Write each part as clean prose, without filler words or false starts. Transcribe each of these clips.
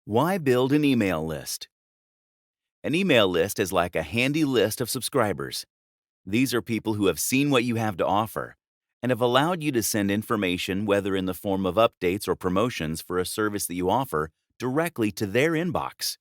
Why build an email list? An email list is like a handy list of subscribers. These are people who have seen what you have to offer and have allowed you to send information, whether in the form of updates or promotions for a service that you offer, directly to their inbox.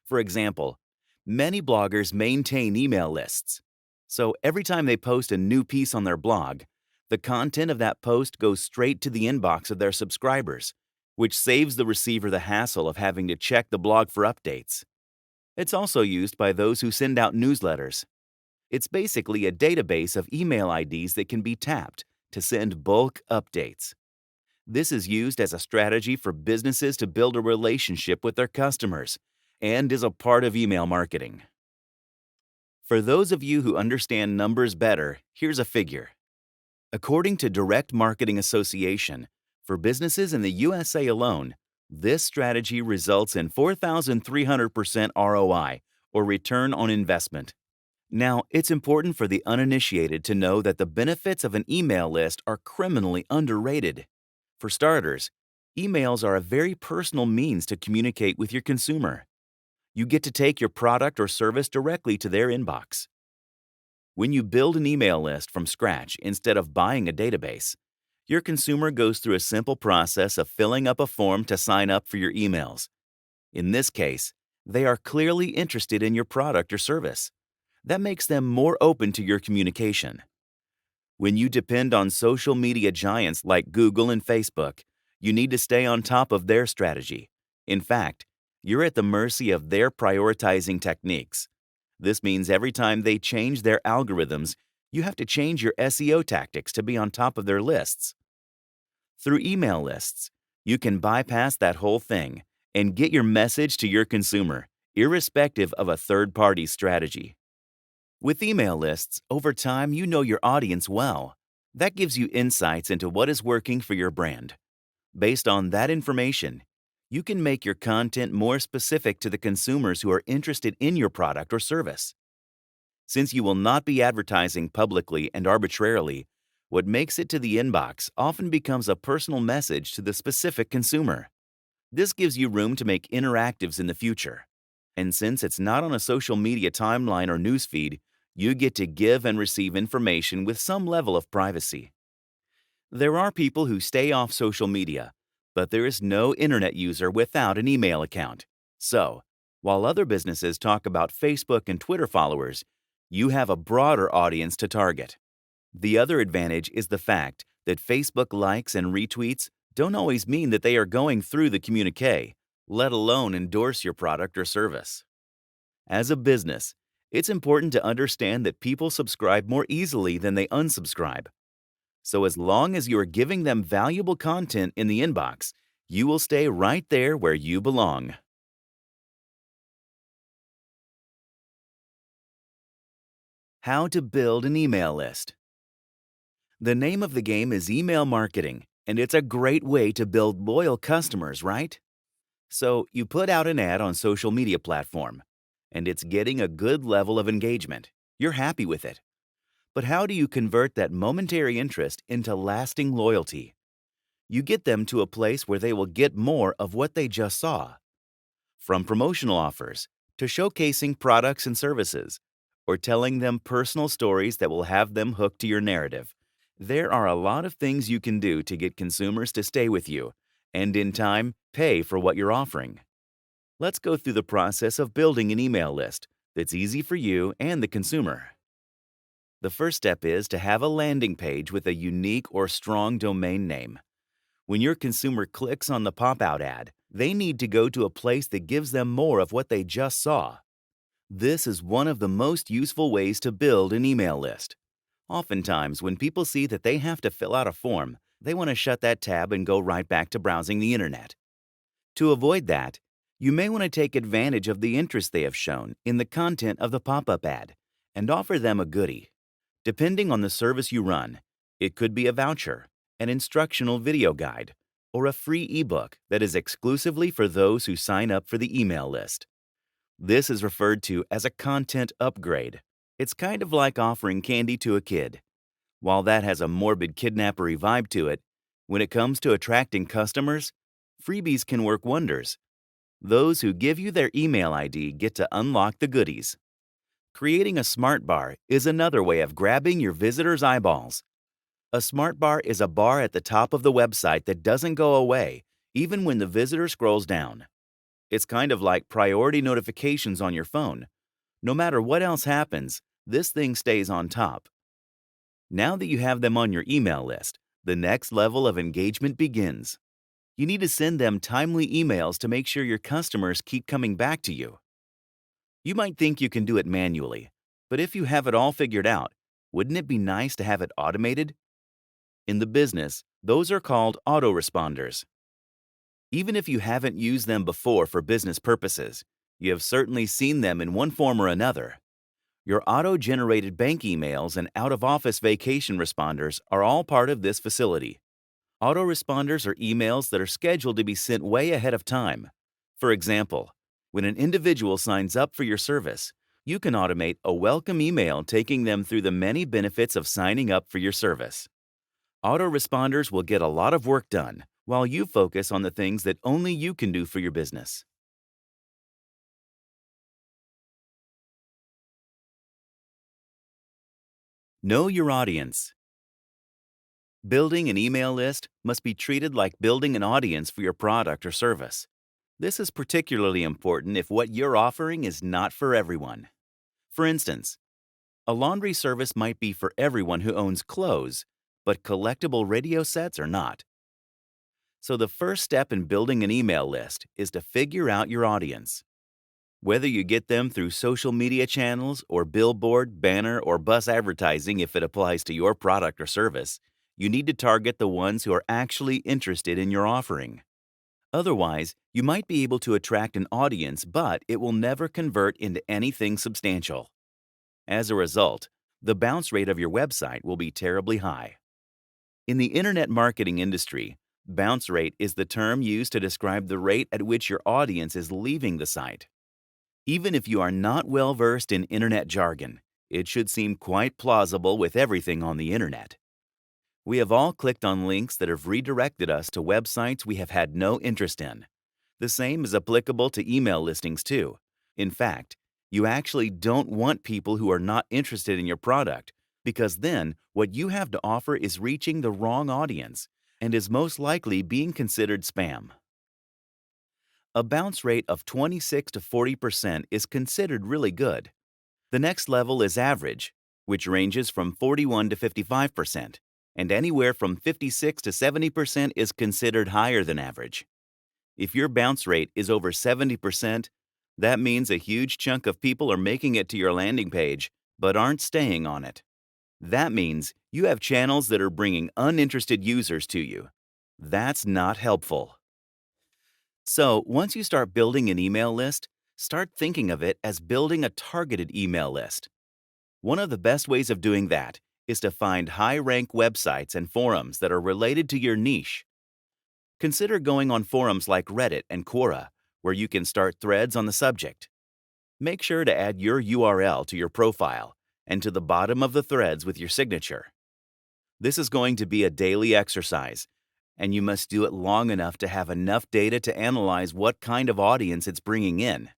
For example, many bloggers maintain email lists. So every time they post a new piece on their blog, the content of that post goes straight to the inbox of their subscribers, which saves the receiver the hassle of having to check the blog for updates. It's also used by those who send out newsletters. It's basically a database of email IDs that can be tapped to send bulk updates. This is used as a strategy for businesses to build a relationship with their customers and is a part of email marketing. For those of you who understand numbers better, here's a figure. According to Direct Marketing Association, for businesses in the USA alone, this strategy results in 4,300% ROI, or return on investment. Now, it's important for the uninitiated to know that the benefits of an email list are criminally underrated. For starters, emails are a very personal means to communicate with your consumer. You get to take your product or service directly to their inbox. When you build an email list from scratch instead of buying a database, your consumer goes through a simple process of filling up a form to sign up for your emails. In this case, they are clearly interested in your product or service. That makes them more open to your communication. When you depend on social media giants like Google and Facebook, you need to stay on top of their strategy. In fact, you're at the mercy of their prioritizing techniques. This means every time they change their algorithms, you have to change your SEO tactics to be on top of their lists. Through email lists, you can bypass that whole thing and get your message to your consumer, irrespective of a third-party strategy. With email lists, over time you know your audience well. That gives you insights into what is working for your brand. Based on that information, you can make your content more specific to the consumers who are interested in your product or service. Since you will not be advertising publicly and arbitrarily, what makes it to the inbox often becomes a personal message to the specific consumer. This gives you room to make interactives in the future. And since it's not on a social media timeline or newsfeed, you get to give and receive information with some level of privacy. There are people who stay off social media, but there is no internet user without an email account. So, while other businesses talk about Facebook and Twitter followers, you have a broader audience to target. The other advantage is the fact that Facebook likes and retweets don't always mean that they are going through the communique, let alone endorse your product or service. As a business, it's important to understand that people subscribe more easily than they unsubscribe. So as long as you are giving them valuable content in the inbox, you will stay right there where you belong. How to build an email list. The name of the game is email marketing, and it's a great way to build loyal customers, right? So you put out an ad on social media platform, and it's getting a good level of engagement. You're happy with it. But how do you convert that momentary interest into lasting loyalty? You get them to a place where they will get more of what they just saw. From promotional offers to showcasing products and services, or telling them personal stories that will have them hooked to your narrative. There are a lot of things you can do to get consumers to stay with you, and in time, pay for what you're offering. Let's go through the process of building an email list that's easy for you and the consumer. The first step is to have a landing page with a unique or strong domain name. When your consumer clicks on the pop-out ad, they need to go to a place that gives them more of what they just saw. This is one of the most useful ways to build an email list. Oftentimes, when people see that they have to fill out a form, they want to shut that tab and go right back to browsing the internet. To avoid that, you may want to take advantage of the interest they have shown in the content of the pop-up ad and offer them a goodie. Depending on the service you run, it could be a voucher, an instructional video guide, or a free ebook that is exclusively for those who sign up for the email list. This is referred to as a content upgrade. It's kind of like offering candy to a kid. While that has a morbid kidnappery vibe to it, when it comes to attracting customers, freebies can work wonders. Those who give you their email ID get to unlock the goodies. Creating a smart bar is another way of grabbing your visitors' eyeballs. A smart bar is a bar at the top of the website that doesn't go away even when the visitor scrolls down. It's kind of like priority notifications on your phone. No matter what else happens, this thing stays on top. Now that you have them on your email list, the next level of engagement begins. You need to send them timely emails to make sure your customers keep coming back to you. You might think you can do it manually, but if you have it all figured out, wouldn't it be nice to have it automated? In the business, those are called autoresponders. Even if you haven't used them before for business purposes, you have certainly seen them in one form or another. Your auto-generated bank emails and out-of-office vacation responders are all part of this facility. Autoresponders are emails that are scheduled to be sent way ahead of time. For example, when an individual signs up for your service, you can automate a welcome email taking them through the many benefits of signing up for your service. Autoresponders will get a lot of work done while you focus on the things that only you can do for your business. Know your audience. Building an email list must be treated like building an audience for your product or service. This is particularly important if what you're offering is not for everyone. For instance, a laundry service might be for everyone who owns clothes, but collectible radio sets are not. So the first step in building an email list is to figure out your audience. Whether you get them through social media channels or billboard, banner, or bus advertising if it applies to your product or service, you need to target the ones who are actually interested in your offering. Otherwise, you might be able to attract an audience, but it will never convert into anything substantial. As a result, the bounce rate of your website will be terribly high. In the internet marketing industry, bounce rate is the term used to describe the rate at which your audience is leaving the site. Even if you are not well versed in internet jargon, it should seem quite plausible with everything on the internet. We have all clicked on links that have redirected us to websites we have had no interest in. The same is applicable to email listings too. In fact, you actually don't want people who are not interested in your product, because then what you have to offer is reaching the wrong audience and is most likely being considered spam. A bounce rate of 26 to 40% is considered really good. The next level is average, which ranges from 41 to 55%, and anywhere from 56 to 70% is considered higher than average. If your bounce rate is over 70%, that means a huge chunk of people are making it to your landing page but aren't staying on it. That means you have channels that are bringing uninterested users to you. That's not helpful. So, once you start building an email list, start thinking of it as building a targeted email list. One of the best ways of doing that is to find high-rank websites and forums that are related to your niche. Consider going on forums like Reddit and Quora, where you can start threads on the subject. Make sure to add your URL to your profile and to the bottom of the threads with your signature. This is going to be a daily exercise, and you must do it long enough to have enough data to analyze what kind of audience it's bringing in.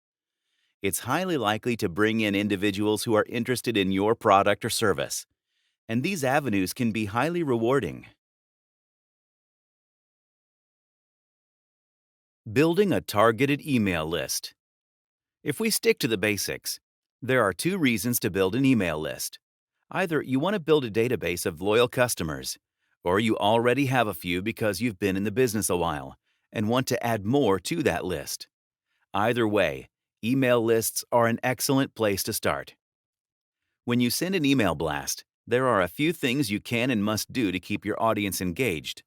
It's highly likely to bring in individuals who are interested in your product or service, and these avenues can be highly rewarding. Building a targeted email list. If we stick to the basics, there are two reasons to build an email list. Either you want to build a database of loyal customers, or you already have a few because you've been in the business a while and want to add more to that list. Either way, email lists are an excellent place to start. When you send an email blast, there are a few things you can and must do to keep your audience engaged.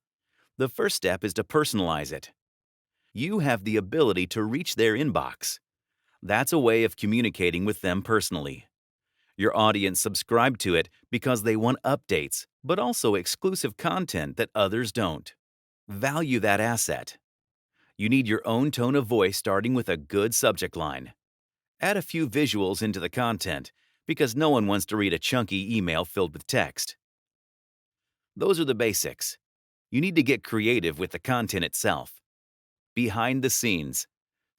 The first step is to personalize it. You have the ability to reach their inbox. That's a way of communicating with them personally. Your audience subscribe to it because they want updates, but also exclusive content that others don't. Value that asset. You need your own tone of voice starting with a good subject line. Add a few visuals into the content because no one wants to read a chunky email filled with text. Those are the basics. You need to get creative with the content itself. Behind the scenes.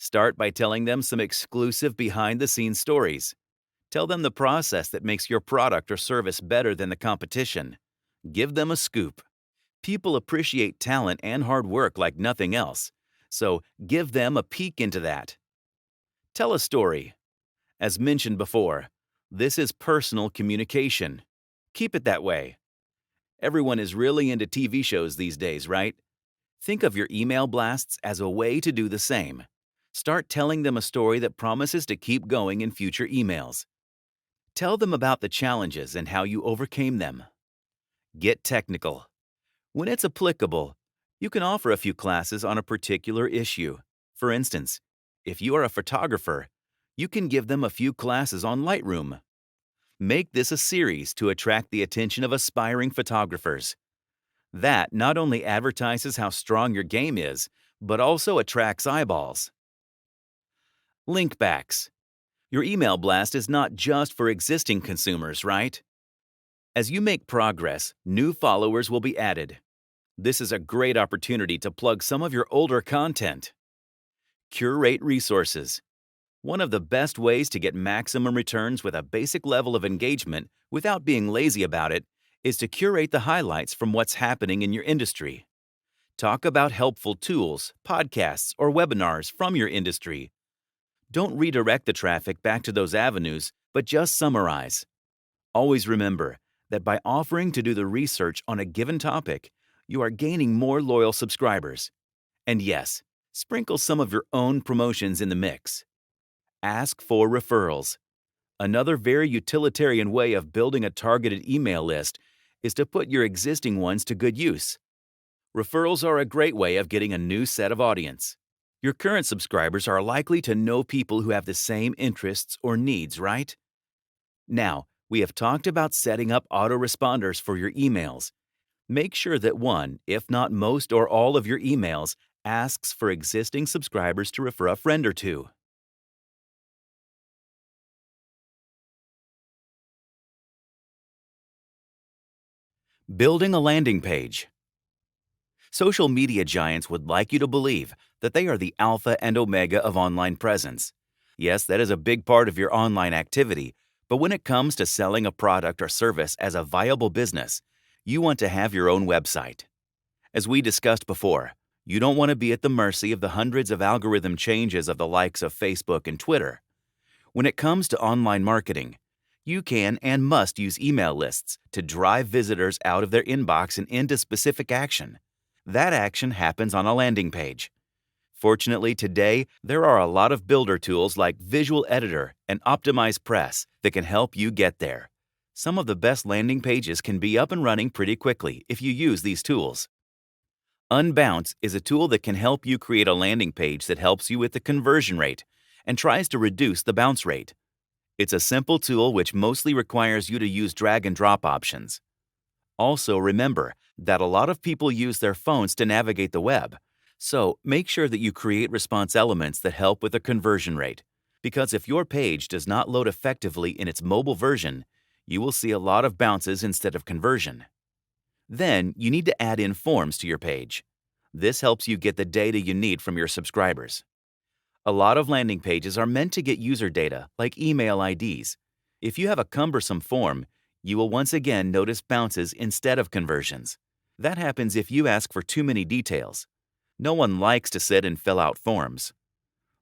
Start by telling them some exclusive behind-the-scenes stories. Tell them the process that makes your product or service better than the competition. Give them a scoop. People appreciate talent and hard work like nothing else, so give them a peek into that. Tell a story. As mentioned before, this is personal communication. Keep it that way. Everyone is really into TV shows these days, right? Think of your email blasts as a way to do the same. Start telling them a story that promises to keep going in future emails. Tell them about the challenges and how you overcame them. Get technical. When it's applicable, you can offer a few classes on a particular issue. For instance, if you are a photographer, you can give them a few classes on Lightroom. Make this a series to attract the attention of aspiring photographers. That not only advertises how strong your game is, but also attracts eyeballs. Linkbacks. Your email blast is not just for existing consumers, right? As you make progress, new followers will be added. This is a great opportunity to plug some of your older content. Curate resources. One of the best ways to get maximum returns with a basic level of engagement without being lazy about it is to curate the highlights from what's happening in your industry. Talk about helpful tools, podcasts, or webinars from your industry. Don't redirect the traffic back to those avenues, but just summarize. Always remember that by offering to do the research on a given topic, you are gaining more loyal subscribers. And yes, sprinkle some of your own promotions in the mix. Ask for referrals. Another very utilitarian way of building a targeted email list is to put your existing ones to good use. Referrals are a great way of getting a new set of audience. Your current subscribers are likely to know people who have the same interests or needs, right? Now, we have talked about setting up autoresponders for your emails. Make sure that one, if not most or all of your emails, asks for existing subscribers to refer a friend or two. Building a landing page. Social media giants would like you to believe that they are the alpha and omega of online presence. Yes, that is a big part of your online activity, but when it comes to selling a product or service as a viable business, you want to have your own website. As we discussed before, you don't want to be at the mercy of the hundreds of algorithm changes of the likes of Facebook and Twitter. When it comes to online marketing, you can and must use email lists to drive visitors out of their inbox and into specific action. That action happens on a landing page. Fortunately, today, there are a lot of builder tools like Visual Editor and Optimize Press that can help you get there. Some of the best landing pages can be up and running pretty quickly if you use these tools. Unbounce is a tool that can help you create a landing page that helps you with the conversion rate and tries to reduce the bounce rate. It's a simple tool which mostly requires you to use drag and drop options. Also, remember that a lot of people use their phones to navigate the web, so make sure that you create response elements that help with the conversion rate, because if your page does not load effectively in its mobile version, you will see a lot of bounces instead of conversion. Then, you need to add in forms to your page. This helps you get the data you need from your subscribers. A lot of landing pages are meant to get user data, like email IDs. If you have a cumbersome form, you will once again notice bounces instead of conversions. That happens if you ask for too many details. No one likes to sit and fill out forms.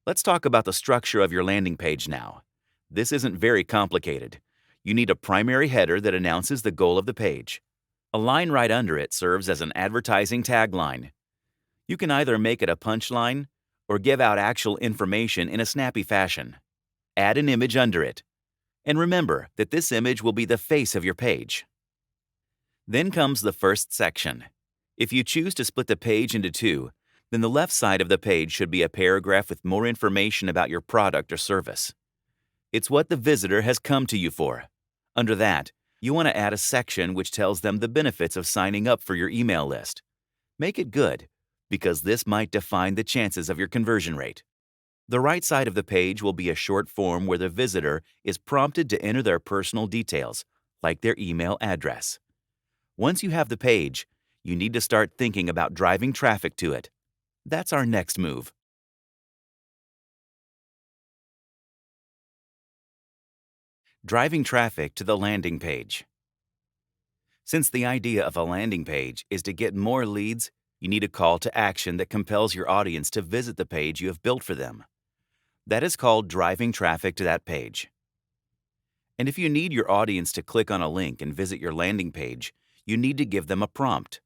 Let's talk about the structure of your landing page now. This isn't very complicated. You need a primary header that announces the goal of the page. A line right under it serves as an advertising tagline. You can either make it a punchline or give out actual information in a snappy fashion. Add an image under it. And remember that this image will be the face of your page. Then comes the first section. If you choose to split the page into two, then the left side of the page should be a paragraph with more information about your product or service. It's what the visitor has come to you for. Under that, you want to add a section which tells them the benefits of signing up for your email list. Make it good, because this might define the chances of your conversion rate. The right side of the page will be a short form where the visitor is prompted to enter their personal details, like their email address. Once you have the page, you need to start thinking about driving traffic to it. That's our next move. Driving traffic to the landing page. Since the idea of a landing page is to get more leads, you need a call to action that compels your audience to visit the page you have built for them. That is called driving traffic to that page. And if you need your audience to click on a link and visit your landing page, you need to give them a prompt.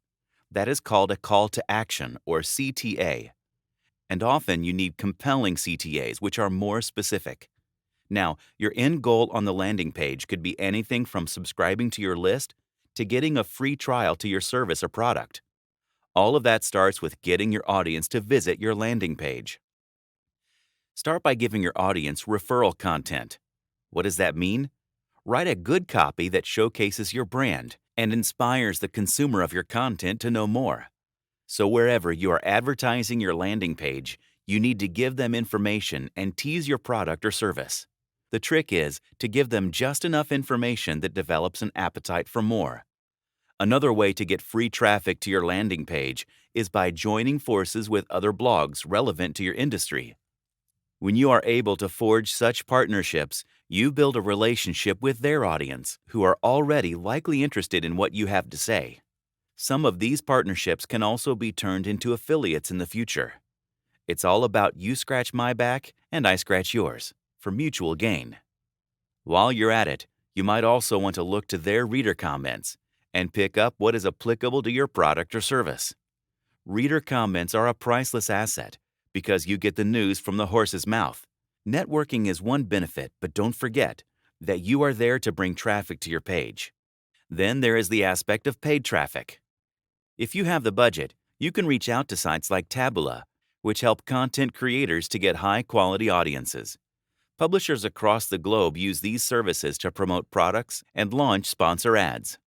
That is called a call to action, or CTA. And often you need compelling CTAs, which are more specific. Now, your end goal on the landing page could be anything from subscribing to your list to getting a free trial to your service or product. All of that starts with getting your audience to visit your landing page. Start by giving your audience referral content. What does that mean? Write a good copy that showcases your brand and inspires the consumer of your content to know more. So wherever you are advertising your landing page, you need to give them information and tease your product or service. The trick is to give them just enough information that develops an appetite for more. Another way to get free traffic to your landing page is by joining forces with other blogs relevant to your industry. When you are able to forge such partnerships, you build a relationship with their audience, who are already likely interested in what you have to say. Some of these partnerships can also be turned into affiliates in the future. It's all about you scratch my back and I scratch yours, for mutual gain. While you're at it, you might also want to look to their reader comments and pick up what is applicable to your product or service. Reader comments are a priceless asset because you get the news from the horse's mouth. Networking is one benefit, but don't forget that you are there to bring traffic to your page. Then there is the aspect of paid traffic. If you have the budget, you can reach out to sites like Taboola, which help content creators to get high-quality audiences. Publishers across the globe use these services to promote products and launch sponsor ads.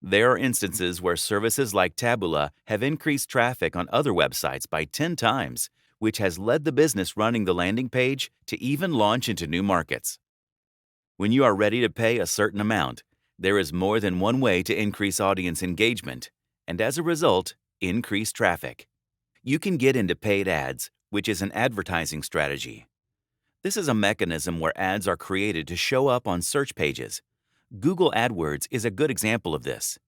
There are instances where services like Taboola have increased traffic on other websites by 10 times, which has led the business running the landing page to even launch into new markets. When you are ready to pay a certain amount, there is more than one way to increase audience engagement, and as a result, increase traffic. You can get into paid ads, which is an advertising strategy. This is a mechanism where ads are created to show up on search pages. Google AdWords is a good example of this.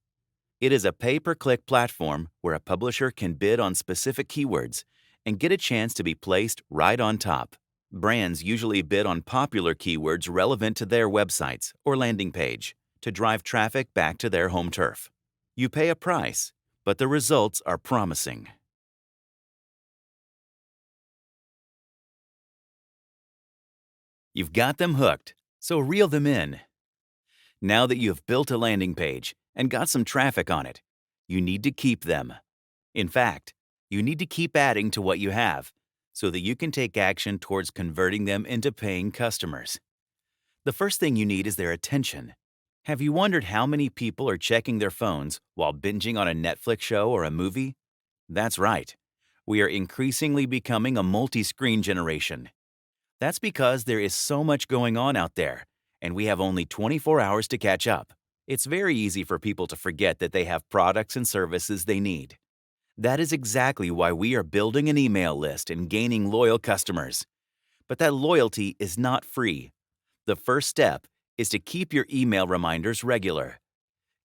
It is a pay-per-click platform where a publisher can bid on specific keywords and get a chance to be placed right on top. Brands usually bid on popular keywords relevant to their websites or landing page to drive traffic back to their home turf. You pay a price, but the results are promising. You've got them hooked, so reel them in. Now that you have built a landing page and got some traffic on it, you need to keep them. In fact, you need to keep adding to what you have so that you can take action towards converting them into paying customers. The first thing you need is their attention. Have you wondered how many people are checking their phones while binging on a Netflix show or a movie? That's right. We are increasingly becoming a multi-screen generation. That's because there is so much going on out there, and we have only 24 hours to catch up. It's very easy for people to forget that they have products and services they need. That is exactly why we are building an email list and gaining loyal customers. But that loyalty is not free. The first step is to keep your email reminders regular.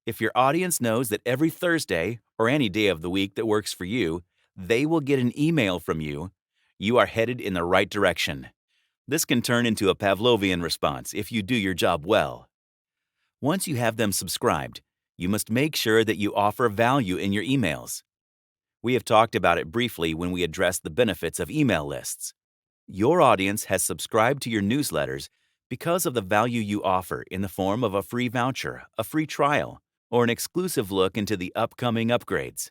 If your audience knows that every Thursday, or any day of the week that works for you, they will get an email from you, you are headed in the right direction. This can turn into a Pavlovian response if you do your job well. Once you have them subscribed, you must make sure that you offer value in your emails. We have talked about it briefly when we addressed the benefits of email lists. Your audience has subscribed to your newsletters because of the value you offer in the form of a free voucher, a free trial, or an exclusive look into the upcoming upgrades.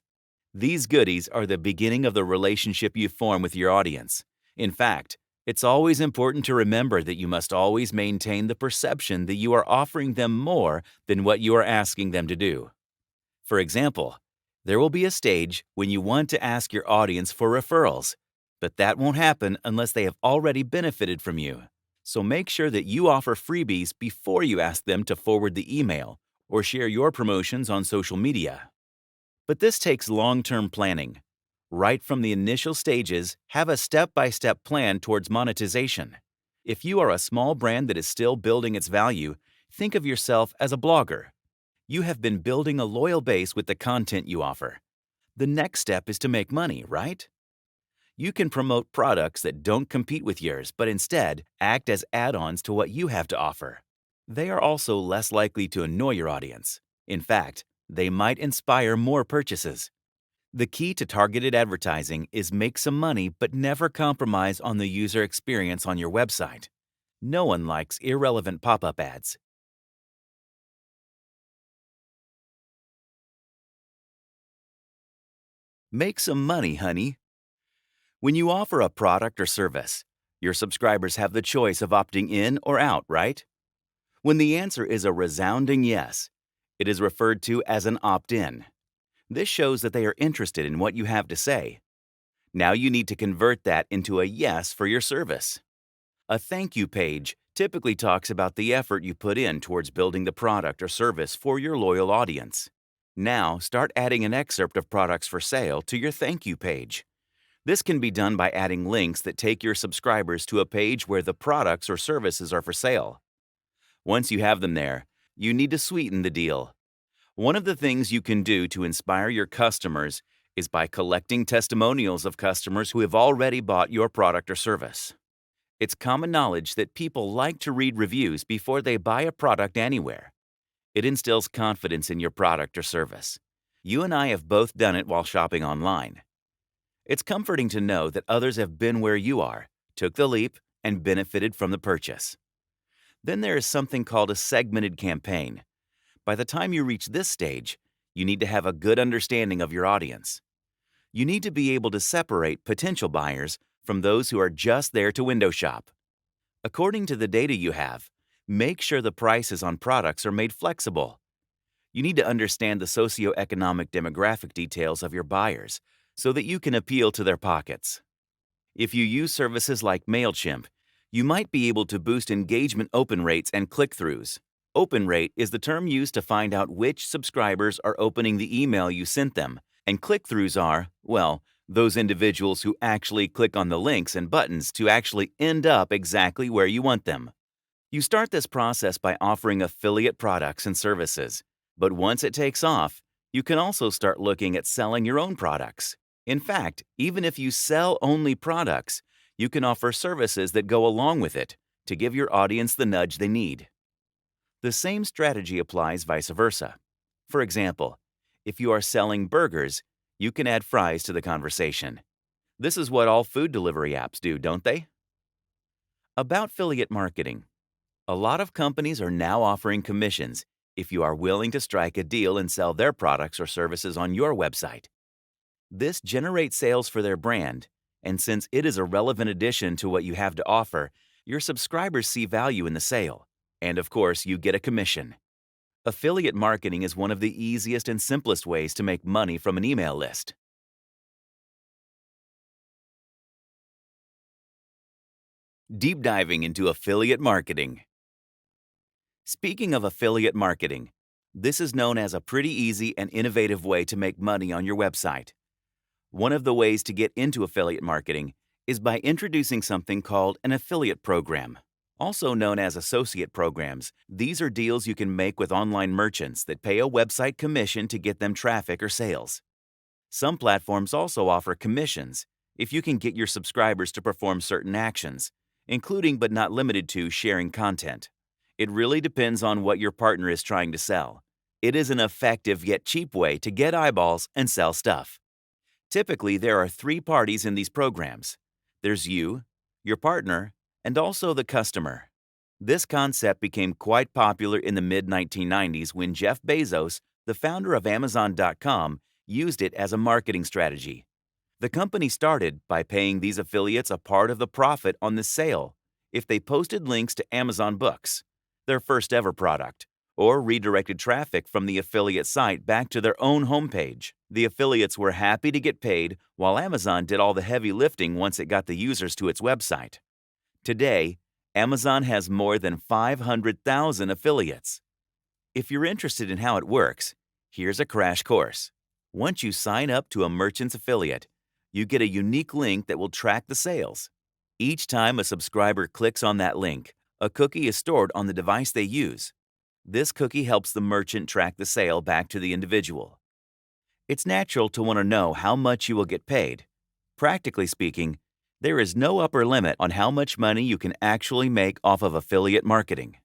These goodies are the beginning of the relationship you form with your audience. In fact, it's always important to remember that you must always maintain the perception that you are offering them more than what you are asking them to do. For example, there will be a stage when you want to ask your audience for referrals, but that won't happen unless they have already benefited from you. So make sure that you offer freebies before you ask them to forward the email or share your promotions on social media. But this takes long-term planning. Right from the initial stages, have a step-by-step plan towards monetization. If you are a small brand that is still building its value, think of yourself as a blogger. You have been building a loyal base with the content you offer. The next step is to make money, right? You can promote products that don't compete with yours, but instead act as add-ons to what you have to offer. They are also less likely to annoy your audience. In fact, they might inspire more purchases. The key to targeted advertising is make some money but never compromise on the user experience on your website. No one likes irrelevant pop-up ads. Make some money, honey. When you offer a product or service, your subscribers have the choice of opting in or out, right? When the answer is a resounding yes, it is referred to as an opt-in. This shows that they are interested in what you have to say. Now you need to convert that into a yes for your service. A thank you page typically talks about the effort you put in towards building the product or service for your loyal audience. Now start adding an excerpt of products for sale to your thank you page. This can be done by adding links that take your subscribers to a page where the products or services are for sale. Once you have them there, you need to sweeten the deal. One of the things you can do to inspire your customers is by collecting testimonials of customers who have already bought your product or service. It's common knowledge that people like to read reviews before they buy a product anywhere. It instills confidence in your product or service. You and I have both done it while shopping online. It's comforting to know that others have been where you are, took the leap, and benefited from the purchase. Then there is something called a segmented campaign. By the time you reach this stage, you need to have a good understanding of your audience. You need to be able to separate potential buyers from those who are just there to window shop. According to the data you have, make sure the prices on products are made flexible. You need to understand the socioeconomic demographic details of your buyers so that you can appeal to their pockets. If you use services like MailChimp, you might be able to boost engagement open rates and click-throughs. Open rate is the term used to find out which subscribers are opening the email you sent them, and click-throughs are, well, those individuals who actually click on the links and buttons to actually end up exactly where you want them. You start this process by offering affiliate products and services, but once it takes off, you can also start looking at selling your own products. In fact, even if you sell only products, you can offer services that go along with it to give your audience the nudge they need. The same strategy applies vice versa. For example, if you are selling burgers, you can add fries to the conversation. This is what all food delivery apps do, don't they? About affiliate marketing. A lot of companies are now offering commissions if you are willing to strike a deal and sell their products or services on your website. This generates sales for their brand, and since it is a relevant addition to what you have to offer, your subscribers see value in the sale. And of course, you get a commission. Affiliate marketing is one of the easiest and simplest ways to make money from an email list. Deep diving into affiliate marketing. Speaking of affiliate marketing, this is known as a pretty easy and innovative way to make money on your website. One of the ways to get into affiliate marketing is by introducing something called an affiliate program. Also known as associate programs, these are deals you can make with online merchants that pay a website commission to get them traffic or sales. Some platforms also offer commissions if you can get your subscribers to perform certain actions, including but not limited to sharing content. It really depends on what your partner is trying to sell. It is an effective yet cheap way to get eyeballs and sell stuff. Typically, there are 3 parties in these programs. There's you, your partner, and also the customer. This concept became quite popular in the mid-1990s when Jeff Bezos, the founder of Amazon.com, used it as a marketing strategy. The company started by paying these affiliates a part of the profit on the sale if they posted links to Amazon Books, their first ever product, or redirected traffic from the affiliate site back to their own homepage. The affiliates were happy to get paid while Amazon did all the heavy lifting once it got the users to its website. Today, Amazon has more than 500,000 affiliates. If you're interested in how it works, here's a crash course. Once you sign up to a merchant's affiliate, you get a unique link that will track the sales. Each time a subscriber clicks on that link, a cookie is stored on the device they use. This cookie helps the merchant track the sale back to the individual. It's natural to want to know how much you will get paid. Practically speaking, there is no upper limit on how much money you can actually make off of affiliate marketing.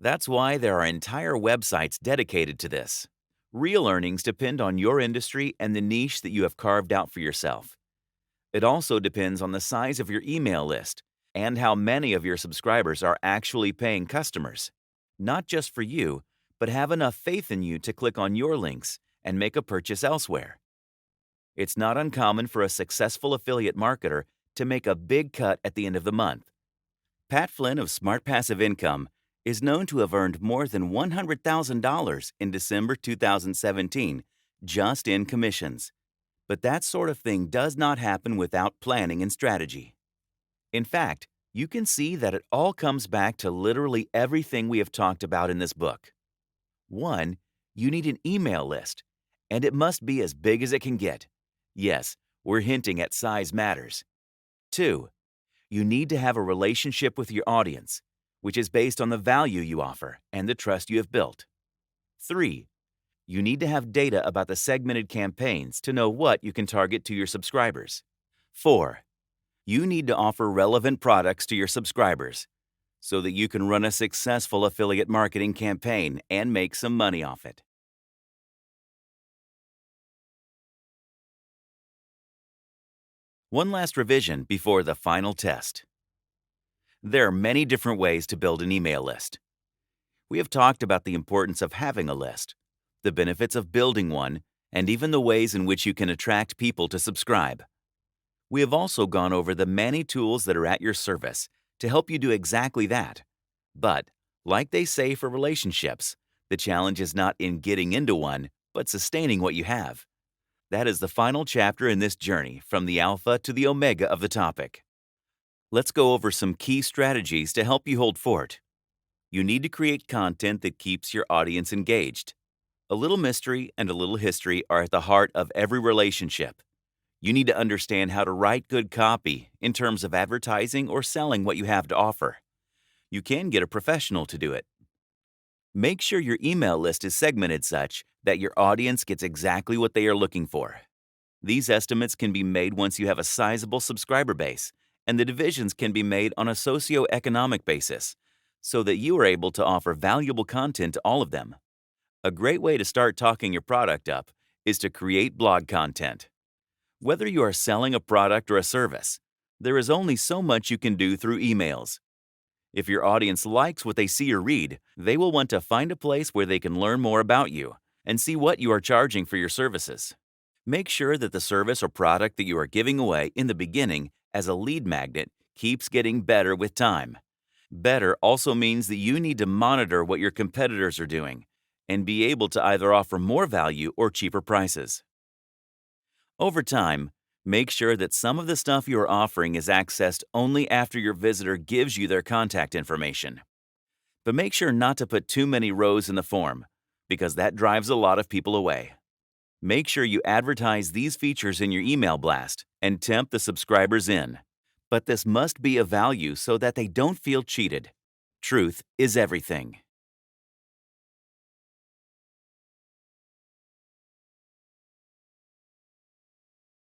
That's why there are entire websites dedicated to this. Real earnings depend on your industry and the niche that you have carved out for yourself. It also depends on the size of your email list and how many of your subscribers are actually paying customers, not just for you, but have enough faith in you to click on your links and make a purchase elsewhere. It's not uncommon for a successful affiliate marketer to make a big cut at the end of the month. Pat Flynn of Smart Passive Income is known to have earned more than $100,000 in December 2017 just in commissions. But that sort of thing does not happen without planning and strategy. In fact, you can see that it all comes back to literally everything we have talked about in this book. 1. You need an email list, and it must be as big as it can get. Yes, we're hinting at size matters. 2. You need to have a relationship with your audience, which is based on the value you offer and the trust you have built. 3. You need to have data about the segmented campaigns to know what you can target to your subscribers. 4. You need to offer relevant products to your subscribers so that you can run a successful affiliate marketing campaign and make some money off it. One last revision before the final test. There are many different ways to build an email list. We have talked about the importance of having a list, the benefits of building one, and even the ways in which you can attract people to subscribe. We have also gone over the many tools that are at your service to help you do exactly that. But, like they say for relationships, the challenge is not in getting into one, but sustaining what you have. That is the final chapter in this journey from the alpha to the omega of the topic. Let's go over some key strategies to help you hold fort. You need to create content that keeps your audience engaged. A little mystery and a little history are at the heart of every relationship. You need to understand how to write good copy in terms of advertising or selling what you have to offer. You can get a professional to do it. Make sure your email list is segmented such that your audience gets exactly what they are looking for. These estimates can be made once you have a sizable subscriber base, and the divisions can be made on a socioeconomic basis, so that you are able to offer valuable content to all of them. A great way to start talking your product up is to create blog content. Whether you are selling a product or a service, there is only so much you can do through emails. If your audience likes what they see or read, they will want to find a place where they can learn more about you and see what you are charging for your services. Make sure that the service or product that you are giving away in the beginning as a lead magnet keeps getting better with time. Better also means that you need to monitor what your competitors are doing and be able to either offer more value or cheaper prices. Over time, make sure that some of the stuff you are offering is accessed only after your visitor gives you their contact information. But make sure not to put too many rows in the form, because that drives a lot of people away. Make sure you advertise these features in your email blast and tempt the subscribers in. But this must be of value so that they don't feel cheated. Truth is everything.